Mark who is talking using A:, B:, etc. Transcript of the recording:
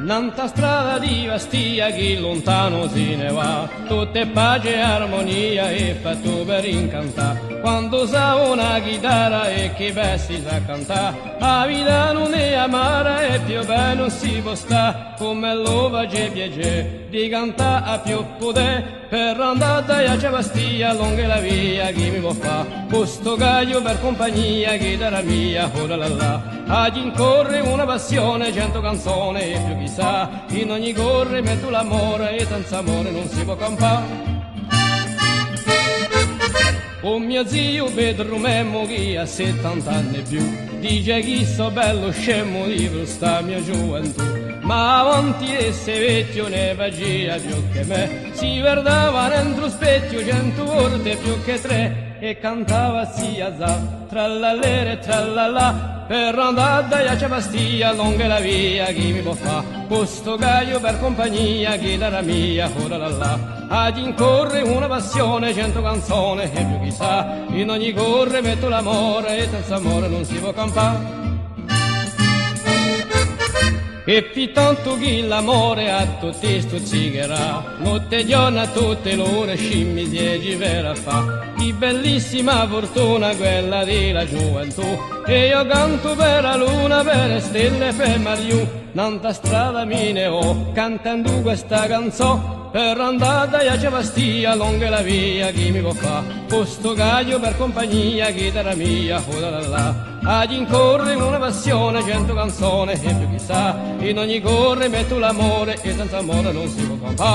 A: Nanta strada di Bastia chi lontano se ne va, tutte pace e armonia e fatto per incantare. Quando sa una chitarra e che versi sa cantare, la vita non è amara e più bene non si può sta, come lo face piacere di cantare a più potere. Per andare a Bastia lunga la via chi mi può fa, questo gaglio per compagnia chitarra mia, ora la la. Ad incorre una passione, 100 canzoni e più chissà, in ogni corre metto l'amore e senza amore non si può campare. Un mio zio Pedro Memmo che ha 70 anni e più, dice che so bello scemo di questa mia gioventù, ma avanti e se vecchio ne faceva più che me, si guardava dentro specchio 100 volte più che 3 e cantava sia za, trallallere trallallà. Per andare a Bastia lunga la via chi mi può fa, questo gaglio per compagnia chitarra mia, ora la la. Ad incorre una passione, 100 canzoni e più chissà, in ogni corre metto l'amore e senza amore non si può campare. E più tanto che l'amore a tutti stuzzicherà, notte e giorno a tutte l'ore scimmi si verrà fa. Che bellissima fortuna quella della gioventù, e io canto per la luna, per le stelle, per Mariù. Nanta strada me ne ho, cantando questa canzone, per andare a Bastia lunga la via chi mi può fa, questo gaglio per compagnia chitarra mia, ora la la. Ad incorre una passione, 100 canzoni e più chissà, in ogni corre metto l'amore e senza amore non si può campare.